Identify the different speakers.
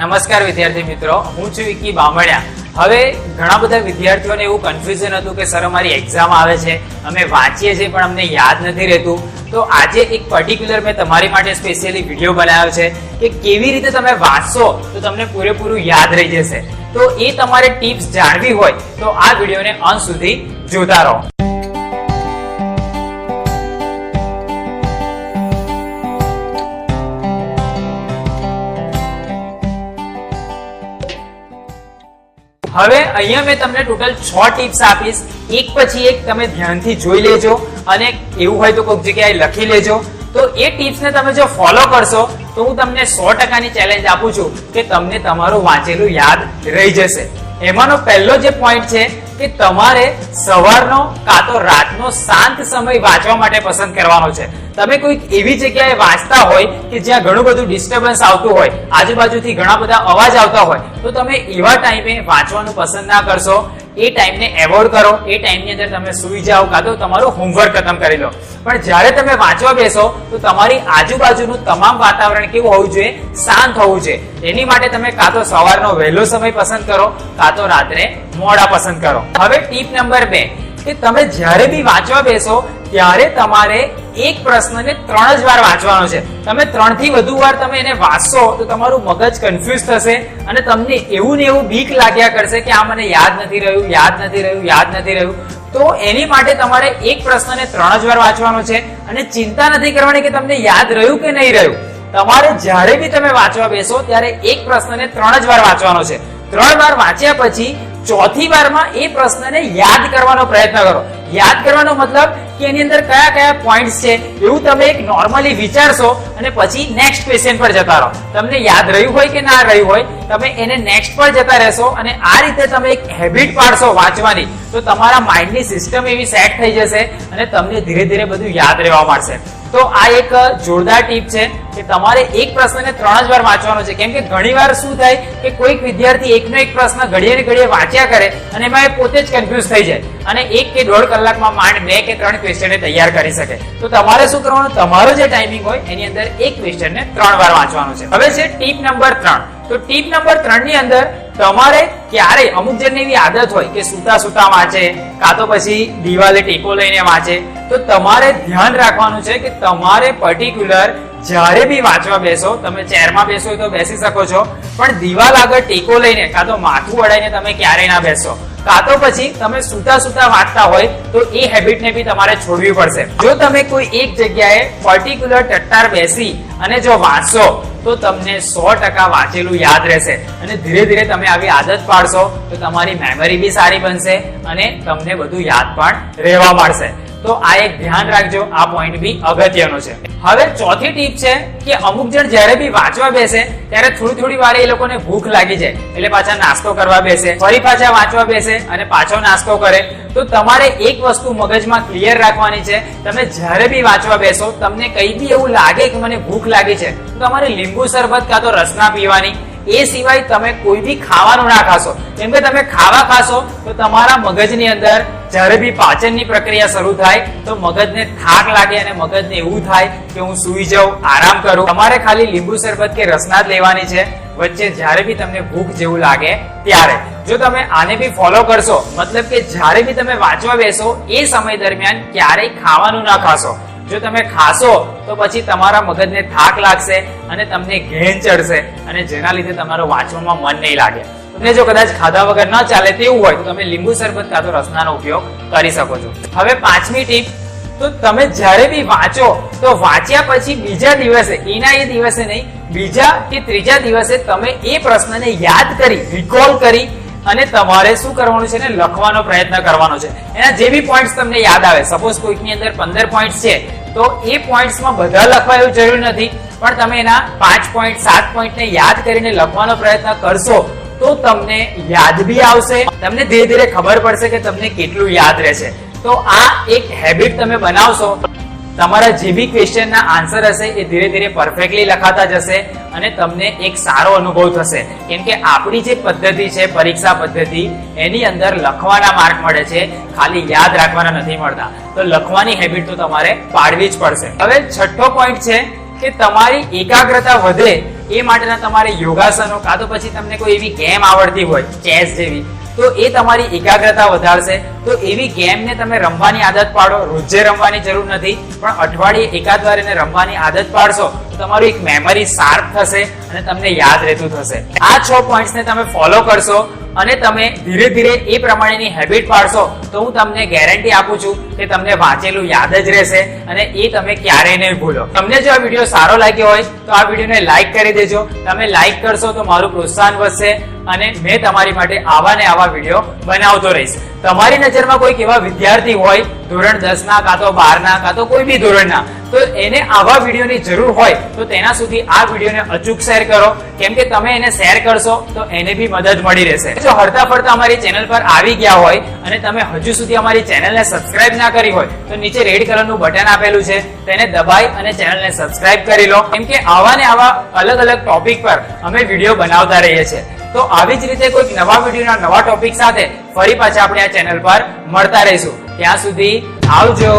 Speaker 1: નમસ્કાર વિદ્યાર્થી મિત્રો, હું છું વિકી બામણિયા। હવે ઘણા બધા વિદ્યાર્થીઓને એવું કન્ફ્યુઝન હતું કે સર અમારી એક્ઝામ આવે છે, અમે વાંચીએ છીએ પણ અમને યાદ નથી રહેતું। તો આજે એક પર્ટિક્યુલર મેં તમારી માટે સ્પેશિયલી વિડીયો બનાવ્યો છે કે કેવી રીતે તમે વાંચશો તો તમને પૂરેપૂરું યાદ રહી જશે। તો એ તમારે ટિપ્સ જાણવી હોય તો આ વિડીયોને અંત સુધી જોતા રહો। હવે અહીંયા મેં તમને ટોટલ 6 ટિપ્સ આપીશ, એક પછી એક તમે ધ્યાનથી જોઈ લેજો અને એવું હોય તો કોઈક જગ્યાએ લખી લેજો। તો એ ટિપ્સને તમે જો ફોલો કરશો તો હું તમને 100% ચેલેન્જ આપું છું કે તમને તમારું વાંચેલું યાદ રહી જશે। એમાંનો પહેલો જે પોઈન્ટ છે કે તમારે સવારનો કાં તો રાતનો શાંત સમય વાંચવા માટે પસંદ કરવાનો છે। તમે કોઈક એવી જગ્યાએ વાંચતા હોય કે જ્યાં ઘણું બધું ડિસ્ટર્બન્સ આવતું હોય, આજુબાજુથી ઘણા બધા અવાજ આવતા હોય, તો તમે એવા ટાઈમે વાંચવાનું પસંદ ના કરશો। એ ટાઈમને એવોઇડ કરો। એ ટાઈમની અંદર તમે સૂઈ જાઓ કાં તો તમારું હોમવર્ક ખતમ કરી લો। પણ જ્યારે તમે વાંચવા બેસો તો તમારી આજુબાજુનું તમામ વાતાવરણ કેવું હોવું જોઈએ? શાંત હોવું જોઈએ। એની માટે તમે કાં તો સવારનો વહેલો સમય પસંદ કરો કાં તો રાત્રે મોડા પસંદ કરો। હવે ટીપ નંબર 2 કે તમે જ્યારે બી વાંચવા બેસો ત્યારે તમારે એક પ્રશ્નને 3 જ વાર વાંચવાનો છે। તમે 3 થી વધુ વાર તમે એને વાંચશો તો તમારું મગજ કન્ફ્યુઝ થશે અને તમને એવું ને એવું બીક લાગ્યા કરશે કે આ મને યાદ નથી રહ્યું, યાદ નથી રહ્યું, યાદ નથી રહ્યું। તો એની માટે તમારે એક પ્રશ્નને 3 જ વાર વાંચવાનો છે અને ચિંતા નથી કરવાની કે તમને યાદ રહ્યું કે નહીં રહ્યું। તમારે જ્યારે બી તમે વાંચવા બેસો ત્યારે એક પ્રશ્નને 3 જ વાર વાંચવાનો છે। 3 વાર વાંચ્યા પછી ચોથી વારમાં એ પ્રશ્નને યાદ કરવાનો પ્રયત્ન કરો। યાદ કરવાનો મતલબ કે એની અંદર કયા કયા પોઈન્ટ્સ છે એવું તમે એક નોર્મલી વિચારશો અને પછી નેક્સ્ટ ક્વેશ્ચન પર જતા રહો। તમને યાદ રહ્યું હોય કે ના રહ્યું હોય તમે એને નેક્સ્ટ પર જતા રહેશો અને આ રીતે તમે એક હેબિટ પાડશો વાંચવાની તો તમારા માઇન્ડની સિસ્ટમ એવી સેટ થઈ જશે અને તમને ધીરે ધીરે બધું યાદ રહેવા માંડશે। તો આ એક જોરદાર ટીપ છે કે તમારે એક પ્રશ્નને 3 જ વાર વાંચવાનો છે। કેમ કે ઘણીવાર શું થાય કે કોઈક વિદ્યાર્થી એકનો એક પ્રશ્ન ઘડીએ ને ઘડીએ વાંચ્યા કરે અને એમાં એ પોતે જ કન્ફ્યુઝ થઈ જાય અને 1 કે 1.5 કલાકમાં માંડ 2 કે 3 ક્વેશ્ચન તૈયાર કરી શકે। તો તમારે શું કરવાનું? તમારો જે ટાઈમિંગ હોય એની અંદર એક ક્વેશ્ચનને 3 વાર વાંચવાનું છે। હવે છે ટીપ નંબર 3। તો ટીપ નંબર 3 ની અંદર તમારે ક્યારેય અમુક જણની એવી આદત હોય કે સુતા સુતા વાંચે કાં તો પછી દિવાલે ટેકો લઈને વાંચે। તો તમારે ધ્યાન રાખવાનું છે કે તમારે પર્ટિક્યુલર જ્યારે બી વાંચવા બેસો, તમે ચેરમાં બેસો તો બેસી શકો છો, પણ દિવાલ આગળ ટેકો લઈને કાં તો માથું અડાઈને તમે ક્યારેય ના બેસો। કાં તો પછી તમે સુતા સુતા વાંચતા હોય તો એ હેબિટને બી તમારે છોડવી પડશે। જો તમે કોઈ એક જગ્યાએ પર્ટિક્યુલર ટટ્ટાર બેસી અને જો વાંચશો તો તમને 100% વાંચેલું યાદ રહેશે અને ધીરે ધીરે તમે આવી આદત પાડશો તો તમારી મેમરી બી સારી બનશે અને તમને બધું યાદ પણ રહેવા માંડશે। તો આ એક ધ્યાન રાખજો, આ પોઈન્ટ બી અગત્યનો છે। હવે ચોથી ટીપ છે કે અમુક જણ જ્યારે બી વાંચવા બેસે ત્યારે થોડી વાર એ લોકોને ભૂખ લાગી જાય એટલે પાછા નાસ્તો કરવા બેસે, ફરી પાછા વાંચવા બેસે અને પાછો નાસ્તો કરે। તો તમારે એક વસ્તુ મગજમાં ક્લિયર રાખવાની છે, તમે જ્યારે બી વાંચવા બેસો તમને કઈ બી એવું લાગે કે મને ભૂખ લાગી છે તો તમારે લીંબુ શરબત કાં તો રસના પીવાની। એ સિવાય તમે કોઈ બી ખાવાનું ના ખાશો, કેમ કે તમે ખાવા ખાશો તો તમારા મગજની અંદર જ્યારે બી પાચનની પ્રક્રિયા શરૂ થાય તો મગજને થાક લાગે અને મગજને એવું થાય કે હું સૂઈ જાઉં, આરામ કરું। તમારે ખાલી લીંબુ શરબત કે રસના જ લેવાની છે વચ્ચે જ્યારે બી તમને ભૂખ જેવું લાગે ત્યારે। જો તમે આને બી ફોલો કરશો મતલબ કે જ્યારે બી તમે વાંચવા બેસો એ સમય દરમિયાન ક્યારેય ખાવાનું ના ખાશો। જો તમે ખાશો તો પછી તમારા મગજને થાક લાગશે અને તમને ઘેન ચડશે અને જેના લીધે તમારું વાંચવામાં મન નહીં લાગે। તમને જો કદાચ ખાધા વગર ન ચાલે તેવું હોય તો તમે લીંબુ શરબત કાં તો રસનાનો ઉપયોગ કરી શકો છો। હવે 5મી ટીપ, તો તમે જ્યારે બી વાંચો તો વાંચ્યા પછી બીજા દિવસે, એના એ દિવસે નહીં, બીજા કે ત્રીજા દિવસે તમે એ પ્રશ્નને યાદ કરી, રિકોલ કરી અને તમારે શું કરવાનું છે ને લખવાનો પ્રયત્ન કરવાનો છે। એના જે બી પોઈન્ટ્સ તમને યાદ આવે, સપોઝ કોઈકની અંદર 15 પોઈન્ટ્સ છે તો એ પોઈન્ટ્સમાં બધા લખવા એવું જરૂર નથી, પણ તમે એના 5 પોઈન્ટ 7 પોઈન્ટને યાદ કરીને લખવાનો પ્રયત્ન કરશો તો તમને યાદ બી આવશે, તમને ધીરે ધીરે ખબર પડશે કે તમને કેટલું યાદ રહેશે। તો આ એક હેબિટ તમે બનાવશો, તમારા જે બી ક્વેશ્ચનના આન્સર હશે એ ધીરે ધીરે પરફેક્ટલી લખાતા જશે અને તમને એક સારો અનુભવ થશે। કેમ કે આપણી જે પદ્ધતિ છે પરીક્ષા પદ્ધતિ એની અંદર લખવાના માર્ક મળે છે, ખાલી યાદ રાખવાના નથી મળતા। તો લખવાની હેબિટ તો તમારે પાડવી જ પડશે। હવે 6થો પોઈન્ટ છે કે તમારી એકાગ્રતા વધે એ માટેના તમારે યોગાસનો કાં તો પછી તમને કોઈ એવી ગેમ આવડતી હોય ચેસ જેવી, તો એ તમારી એકાગ્રતા વધારશે. તો એવી ગેમને તમે રમવાની આદત પાડો. રોજે રમવાની જરૂર નથી, પણ અઠવાડિયે એકાદ વાર એને રમવાની આદત પાડશો તો તમારું એક મેમરી શાર્પ થશે અને તમને યાદ રહેતું થશે. આ 6 પોઈન્ટ્સને તમે ફોલો કરશો અને તમે ધીરે ધીરે એ પ્રમાણેની હેબિટ પાડશો તો હું તમને ગેરંટી આપું છું કે તમને વાંચેલું યાદ જ રહેશે અને એ તમે ક્યારેય નહીં ભૂલો. તમને જો આ વિડીયો સારો લાગ્યો હોય તો આ વિડીયોને લાઈક કરી દેજો. તમે લાઈક કરશો તો મારું પ્રોત્સાહન વધશે અને મેં તમારી માટે આવા ને આવા વિડીયો બનાવતો રહીશ. તમારી નજરમાં કોઈક એવા વિદ્યાર્થી હોય ધોરણ 10 ના કાં તો 12 ના કાં તો કોઈ બી ધોરણના, તો એને આવા વિડીયોની જરૂર હોય તો તેના સુધી આ વિડીયોને અચૂક શેર કરો, કેમ કે તમે એને શેર કરશો તો એને બી મદદ મળી રહેશે. જો હરતા ફરતા અમારી ચેનલ પર આવી ગયા હોય અને તમે હજુ સુધી અમારી ચેનલને સબસ્ક્રાઇબ ના કરી હોય તો નીચે રેડ કલરનું બટન આપેલું છે, તેને દબાઈ અને ચેનલને સબસ્ક્રાઇબ કરી લો, કેમ કે આવા ને આવા અલગ અલગ ટોપિક પર અમે વિડીયો બનાવતા રહીએ છીએ. તો આવી જ રીતે કોઈક નવા વિડીયોના નવા ટોપિક સાથે ફરી પાછા આપણે આ ચેનલ પર મળતા રહીશું. ત્યાં સુધી આવજો.